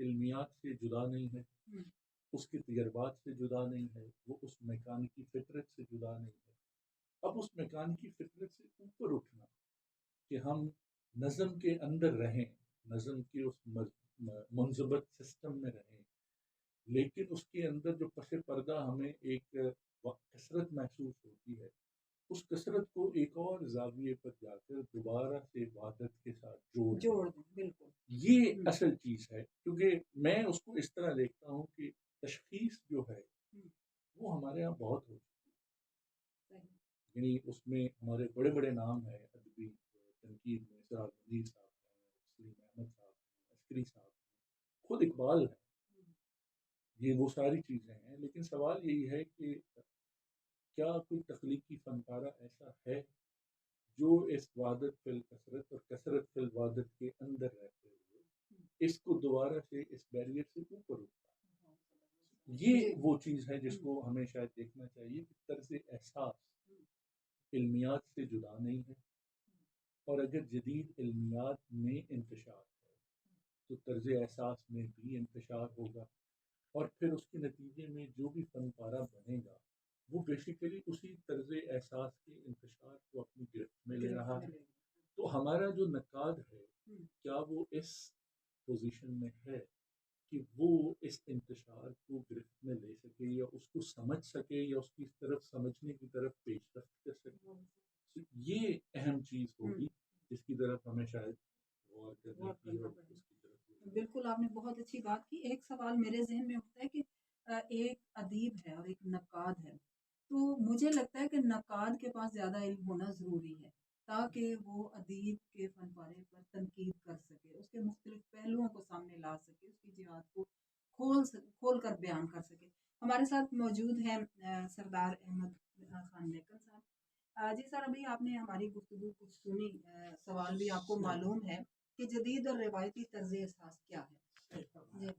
علمیات سے جدا نہیں ہے، اس کے تجربات سے جدا نہیں ہے، وہ اس میکانکی فطرت سے جدا نہیں ہے۔ اب اس میکانکی فطرت سے اوپر اٹھنا کہ ہم نظم کے اندر رہیں، نظم کے اس منضبط سسٹم میں رہیں، لیکن اس کے اندر جو پس پردہ ہمیں ایک کثرت محسوس ہوتی ہے، اس کثرت کو ایک اور زاویے پر جا کر دوبارہ سے وحدت کے ساتھ جوڑ دیں۔ بالکل یہ اصل چیز ہے، کیونکہ میں اس کو اس طرح دیکھتا ہوں کہ تشخیص جو ہے وہ ہمارے یہاں بہت ہو چکی ہے، یعنی اس میں ہمارے بڑے بڑے نام ہیں ادبی تنقید میں، سراج منیر صاحب ہیں، سلیم احمد صاحب ہیں، عسکری صاحب ہیں، خود اقبال ہے، یہ وہ ساری چیزیں ہیں، لیکن سوال یہی ہے کہ کیا کوئی تخلیقی فنکارہ ایسا ہے جو اس وحدت فی الکثرت اور کثرت فی الوحدت کے اندر رہتے ہوئے اس کو دوبارہ سے اس بیریئر سے اوپر اٹھتا ہے؟ یہ وہ چیز ہے جس کو ہمیں شاید دیکھنا چاہیے کہ طرز احساس علمیات سے جدا نہیں ہے، اور اگر جدید علمیات میں انتشار ہے تو طرز احساس میں بھی انتشار ہوگا، اور پھر اس کے نتیجے میں جو بھی فن پارہ بنے گا وہ بیسیکلی اسی طرز احساس کے انتشار کو اپنی گرفت میں لے رہا ہے۔ تو ہمارا جو نقاد ہے کیا وہ اس پوزیشن میں ہے کہ وہ اس انتشار کو گرفت میں لے سکے یا اس کو سمجھ سکے یا اس کی طرف سمجھنے کی طرف پیش رفت کر سکے؟ یہ اہم چیز ہوگی جس کی طرف ہمیں شاید غور کرنے کی اور اس کی طرف۔ بالکل آپ نے بہت اچھی بات کی۔ ایک سوال میرے ذہن میں اٹھتا ہے کہ ایک ادیب ہے اور ایک نقاد ہے، تو مجھے لگتا ہے کہ نقاد کے پاس زیادہ علم ہونا ضروری ہے تاکہ وہ ادیب کے فن پارے پر تنقید کر سکے، اس کے مختلف پہلوؤں کو سامنے لا سکے، اس کی جہات کو کھول کر بیان کر سکے۔ ہمارے ساتھ موجود ہیں سردار احمد خان نیکل صاحب۔ جی سر، ابھی آپ نے ہماری گفتگو کچھ سنی، سوال بھی آپ کو معلوم ہے کہ جدید اور روایتی طرز احساس کیا ہے؟ جی۔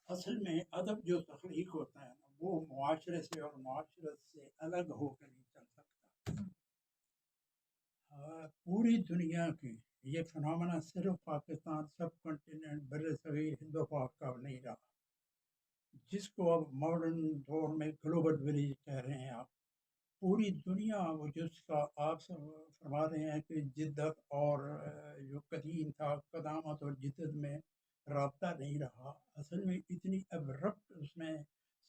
اصل میں ادب جو تخلیق ہوتا ہے نا وہ معاشرے سے اور معاشرت سے الگ ہو کر نہیں چل سکتا۔ پوری دنیا کی یہ فنامنا صرف پاکستان سب کنٹیننٹ بر صغیر ہند و پاک کا نہیں رہا، جس کو اب ماڈرن دور میں گلوبل ولیج کہہ رہے ہیں آپ، پوری دنیا وہ جس کا آپ فرما رہے ہیں کہ جدت اور جو قدیم تھا قدامت اور جدت میں رابطہ نہیں رہا، اصل میں اتنی ابرپٹ اس میں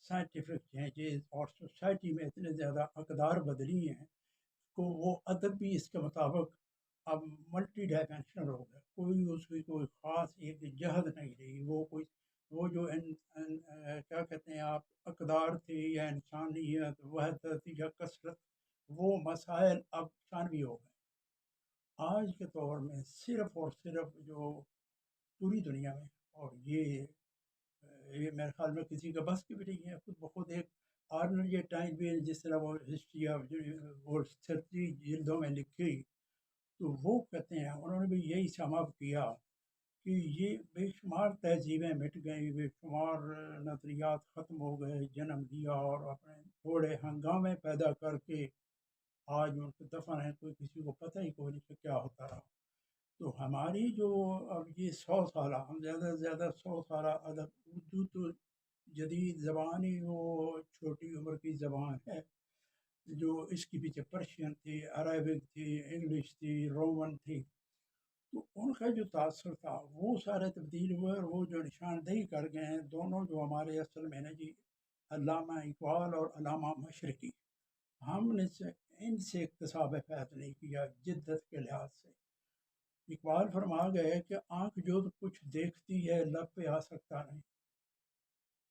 سائنٹیفک چینجز اور سوسائٹی میں اتنے زیادہ اقدار بدلی ہیں کو وہ ادب بھی اس کے مطابق اب ملٹی ڈائمینشنل ہو گیا، کوئی اس کی کوئی خاص ایک جہد نہیں رہی، وہ جو کیا کہتے ہیں آپ اقدار تھے یا انسانیت وحدت یا کثرت، وہ مسائل اب ثانوی ہو گئے۔ آج کے دور میں صرف اور صرف جو پوری دنیا میں، اور یہ میرے خیال میں کسی کا بس کی بھی نہیں ہے، خود بخود ایک آرنر ٹائم بھی جس طرح وہ ہسٹری آف وہ 30 جلدوں میں لکھی، تو وہ کہتے ہیں انہوں نے بھی یہی سم اپ کیا کہ یہ بے شمار تہذیبیں مٹ گئیں، بے شمار نظریات ختم ہو گئے، جنم لیا اور اپنے تھوڑے ہنگامے پیدا کر کے آج ان کے دفن ہیں، کوئی کسی کو پتہ ہی کوئی نہیں کہ کیا ہوتا رہا۔ تو ہماری جو اب یہ 100 سالہ، ہم زیادہ سے زیادہ 100 سالہ ادب، اردو تو جدید زبان ہی وہ چھوٹی عمر کی زبان ہے، جو اس کے پیچھے پرشین تھی، عربک تھی، انگلش تھی، رومن تھی، تو ان کا جو تاثر تھا وہ سارے تبدیل ہوئے، اور وہ جو نشاندہی کر گئے ہیں دونوں جو ہمارے اصل میں نے جی علامہ اقبال اور علامہ مشرقی، ہم نے ان سے اقتصاب فیض نہیں کیا جدت کے لحاظ سے۔ اقبال فرما گئے کہ آنکھ جو کچھ دیکھتی ہے لب پہ آ سکتا نہیں،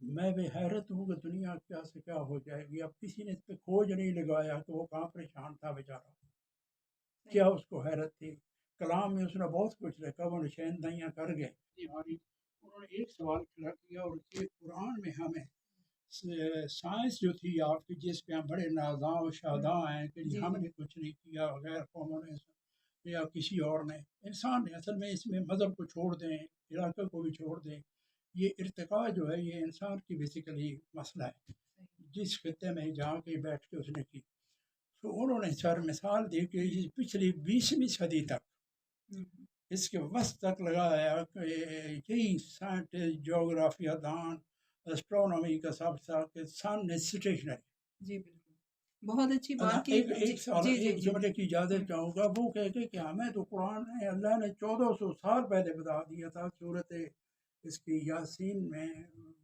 میں بے حیرت ہوں کہ دنیا کیا سے کیا ہو جائے گی۔ اب کسی نے اس پہ کھوج نہیں لگایا کہ وہ کہاں پریشان تھا بیچارہ، کیا اس کو حیرت تھی۔ کلام میں اس نے بہت کچھ لکھا، وہ نشاندہیاں کر گئے۔ انہوں نے ایک سوال کھڑا کیا، اور کہ قرآن میں ہمیں سائنس جو تھی آپ کی، جس پہ ہم بڑے نازاں و شاداں ہیں کہ ہم نے کچھ نہیں کیا، غیر قوموں نے یا کسی اور نے، انسان نے، اصل میں اس میں مذہب کو چھوڑ دیں، علاقے کو بھی چھوڑ دیں، یہ ارتقاء جو ہے یہ انسان کی بیسیکلی مسئلہ ہے، جس خطے میں جہاں کے بیٹھ کے اس نے کی۔ تو انہوں نے سر مثال دی کہ پچھلی 20ویں صدی تک اس کے وسط تک لگایا کہ یہی سائنٹسٹ، جغرافیہ دان، اسٹرونومی کا سب کہ سن اسٹیشنری. جی بالکل، بہت اچھی بات کی. ایک سوال ایک جملے کی اجازت چاہوں گا. وہ کہتے کہ ہمیں تو قرآن نے اللہ نے 1400 سال پہلے بتا دیا تھا صورت اس کی یاسین میں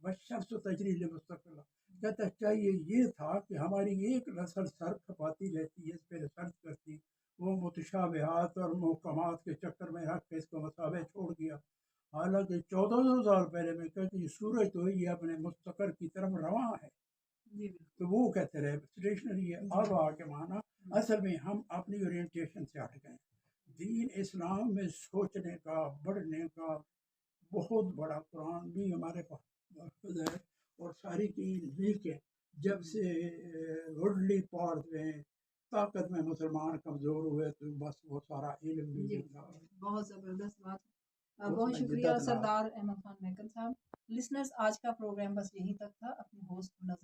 والشمس تجری لمستقر. کہتا چاہیے یہ تھا کہ ہماری ایک نسل سر کھپاتی رہتی ہے، اس پہ ریسرچ کرتی، وہ متشابہات اور محکمات کے چکر میں رکھ کے اس کو مساوی چھوڑ دیا. حالانکہ 1400 سال پہلے میں کہتے یہ سورج تو یہ اپنے مستقر کی طرف رواں ہے. تو وہ کہتے رہے اسٹیشنری ہے. اب آگے مانا اصل میں ہم اپنی اورینٹیشن سے ہٹ گئے. دین اسلام میں سوچنے کا، بڑھنے کا بہت بڑا قرآن بھی ہمارے پاس محفوظ ہے. اور ساری چیز لیکن جب سے ورلڈلی پارٹ میں طاقت میں مسلمان کمزور ہوئے تو بس وہ سارا علم بھی بہت زبردست بات. بہت شکریہ سردار احمد خان میکل صاحب. لسنرز، آج کا پروگرام بس یہیں تک تھا. اپنے ہوسٹ منظر